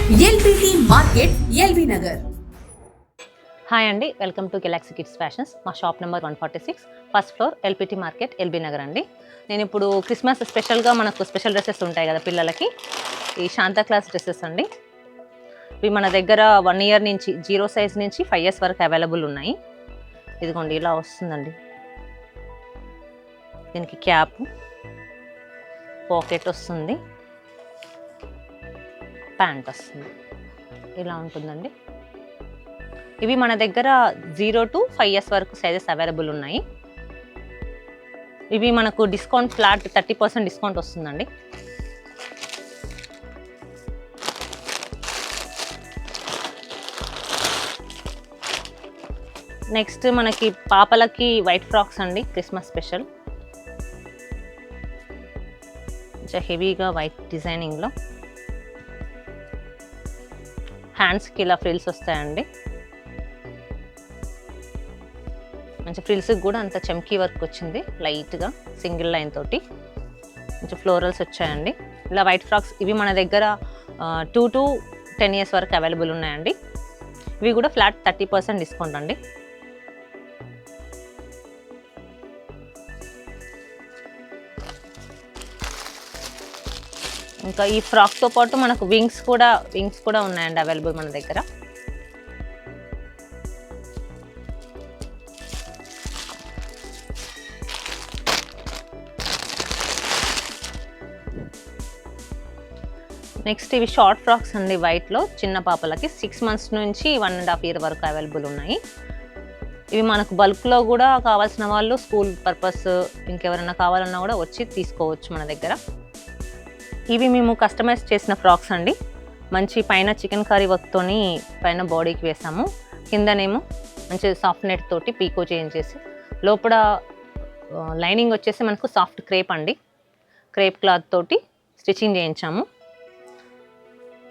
LBT market LB Nagar. Hi అండి, welcome to Galaxy Kids Fashions. మా shop number 146, first floor, LBT market, LB Nagar అండి. నేను ఇప్పుడు క్రిస్మస్ స్పెషల్గా మనకు స్పెషల్ డ్రెస్సెస్ ఉంటాయి కదా పిల్లలకి, ఈ శాంతా క్లాస్ డ్రెస్సెస్ అండి. ఇవి మన దగ్గర 1 ఇయర్ నుంచి 0 సైజ్ నుంచి 5 ఇయర్స్ వరకు అవైలబుల్ ఉన్నాయి. ఇదిగోండి ఇలా వస్తుందండి. దీనికి క్యాప్, పాకెట్ వస్తుంది, ప్యాంట్ వస్తుంది, ఇలా ఉంటుందండి. ఇవి మన దగ్గర 0 to 5 ఇయర్స్ వరకు సైజెస్ అవైలబుల్ ఉన్నాయి. ఇవి మనకు డిస్కౌంట్ ఫ్లాట్ 30% డిస్కౌంట్ వస్తుందండి. నెక్స్ట్ మనకి పాపలకి వైట్ ఫ్రాక్స్ అండి, క్రిస్మస్ స్పెషల్. కొంచెం హెవీగా వైట్ డిజైనింగ్లో హ్యాండ్స్కి ఇలా ఫ్రిల్స్ వస్తాయండి. మంచి ఫ్రిల్స్కి కూడా అంత చమ్కీ వర్క్ వచ్చింది, లైట్గా సింగిల్ లైన్ తోటి కొంచెం ఫ్లోరల్స్ వచ్చాయండి. ఇలా వైట్ ఫ్రాక్స్ ఇవి మన దగ్గర 2 to 10 ఇయర్స్ వరకు అవైలబుల్ ఉన్నాయండి. ఇవి కూడా ఫ్లాట్ 30% డిస్కౌంట్ అండి. ఇంకా ఈ ఫ్రాక్తో పాటు మనకు వింగ్స్ కూడా ఉన్నాయండి అవైలబుల్ మన దగ్గర. నెక్స్ట్ ఇవి షార్ట్ ఫ్రాక్స్ అండి, వైట్లో చిన్న పాపలకి 6 మంత్స్ నుంచి 1.5 ఇయర్ వరకు అవైలబుల్ ఉన్నాయి. ఇవి మనకు బల్క్లో కూడా కావాల్సిన వాళ్ళు స్కూల్ పర్పస్ ఇంకెవరైనా కావాలన్నా కూడా వచ్చి తీసుకోవచ్చు మన దగ్గర. ఇవి మేము కస్టమైజ్ చేసిన ఫ్రాక్స్ అండి. మంచి పైన చికెన్ కర్రీ వర్క్తోని పైన బాడీకి వేసాము, కిందనేమో మంచి సాఫ్ట్ నెట్ తోటి పీకో చేయించేసి, లోపల లైనింగ్ వచ్చేసి మనకు సాఫ్ట్ క్రేప్ అండి, క్రేప్ క్లాత్ తోటి స్టిచ్చింగ్ చేయించాము.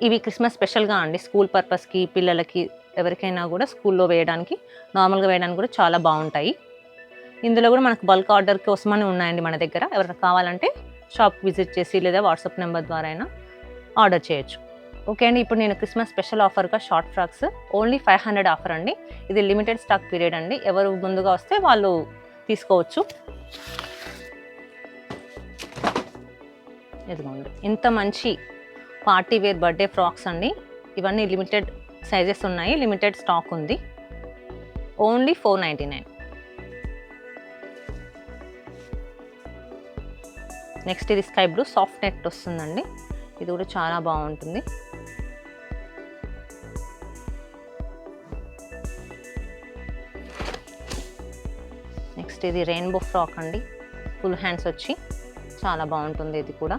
ఇవి క్రిస్మస్ స్పెషల్గా అండి, స్కూల్ పర్పస్కి పిల్లలకి ఎవరికైనా కూడా స్కూల్లో వేయడానికి, నార్మల్గా వేయడానికి కూడా చాలా బాగుంటాయి. ఇందులో కూడా మనకు బల్క్ ఆర్డర్ కోసమని ఉన్నాయండి మన దగ్గర. ఎవరైనా కావాలంటే షాప్కి విజిట్ చేసి లేదా వాట్సాప్ నెంబర్ ద్వారా అయినా ఆర్డర్ చేయొచ్చు. ఓకే అండి, ఇప్పుడు నేను క్రిస్మస్ స్పెషల్ ఆఫర్గా షార్ట్ ఫ్రాక్స్ ఓన్లీ 500 ఆఫర్ అండి. ఇది లిమిటెడ్ స్టాక్ పీరియడ్ అండి, ఎవరు ముందుగా వస్తే వాళ్ళు తీసుకోవచ్చు. ఇదిగోండి ఇంత మంచి పార్టీ వేర్ బర్త్డే ఫ్రాక్స్ అండి. ఇవన్నీ లిమిటెడ్ సైజెస్ ఉన్నాయి, లిమిటెడ్ స్టాక్ ఉంది. ఓన్లీ 499. నెక్స్ట్ ఇది స్కై బ్లూ సాఫ్ట్ నెట్ వస్తుందండి, ఇది కూడా చాలా బాగుంటుంది. నెక్స్ట్ ఇది రెయిన్బో ఫ్రాక్ అండి, ఫుల్ హ్యాండ్స్ వచ్చి చాలా బాగుంటుంది. ఇది కూడా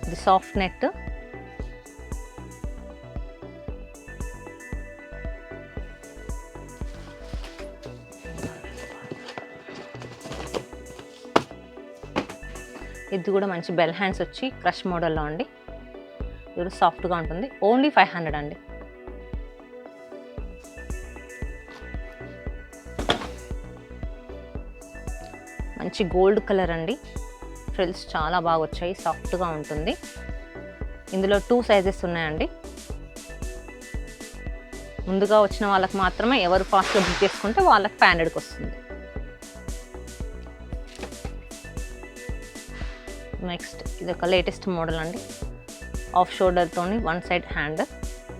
ఇది సాఫ్ట్ నెట్, ఇది కూడా మంచి బెల్ హ్యాండ్స్ వచ్చి క్రష్ మోడల్లో అండి. ఇది సాఫ్ట్గా ఉంటుంది, ఓన్లీ 500 అండి. మంచి గోల్డ్ కలర్ అండి, ఫ్రిల్స్ చాలా బాగా వచ్చాయి, సాఫ్ట్గా ఉంటుంది. ఇందులో 2 సైజెస్ ఉన్నాయండి. ముందుగా వచ్చిన వాళ్ళకి మాత్రమే, ఎవరు ఫాస్ట్గా బుక్ చేసుకుంటే వాళ్ళకి 500కి వస్తుంది. నెక్స్ట్ ఇది ఒక లేటెస్ట్ మోడల్ అండి, ఆఫ్ షోల్డర్తోని 1 సైడ్ హ్యాండ్,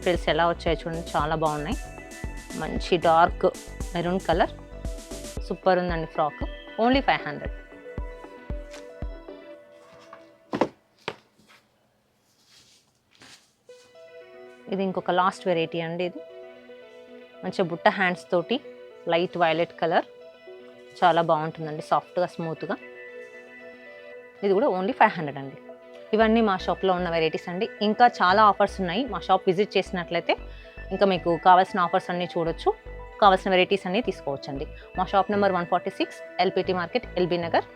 ఫ్రిల్స్ ఎలా వచ్చాయో చూడండి, చాలా బాగున్నాయి. మంచి డార్క్ మెరూన్ కలర్, సూపర్ ఉందండి ఫ్రాక్, ఓన్లీ 500. ఇది ఇంకొక లాస్ట్ వెరైటీ అండి. ఇది మంచిగా బుట్ట హ్యాండ్స్ తోటి లైట్ వైలెట్ కలర్, చాలా బాగుంటుందండి, సాఫ్ట్గా స్మూత్గా. ఇది కూడా ఓన్లీ 500 అండి. ఇవన్నీ మా షాప్లో ఉన్న వెరైటీస్ అండి. ఇంకా చాలా ఆఫర్స్ ఉన్నాయి, మా షాప్ విజిట్ చేసినట్లయితే ఇంకా మీకు కావాల్సిన ఆఫర్స్ అన్నీ చూడొచ్చు, కావాల్సిన వెరైటీస్ అన్నీ తీసుకోవచ్చు అండి. మా shop number 146, LPT market, LB Nagar,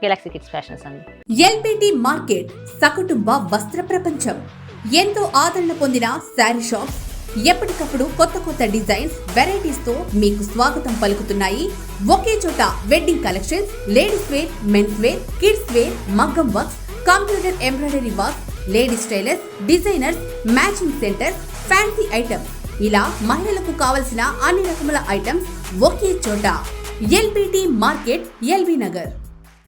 Galaxy Kids fashions అండి. ఎల్పిటి మార్కెట్ సకుటుంబ వస్త్ర ప్రపంచం. ఎంతో ఆదరణ పొందిన శారీ షాప్ ఎప్పటికప్పుడు కొత్త కొత్త డిజైన్స్, వెరైటీస్ తో మీకు స్వాగతం పలుకుతున్నాయి. ఒకే చోట wedding collections, ladies wear, men's wear, kids wear, మగ్గం works, computer embroidery work, ladies tailors, designers, matching centres, fancy items, ఇలా మహిళలకు కావలసిన అన్ని రకముల ఐటమ్స్ ఒకే చోట. ఎల్బిటి మార్కెట్, ఎల్బీ నగర్.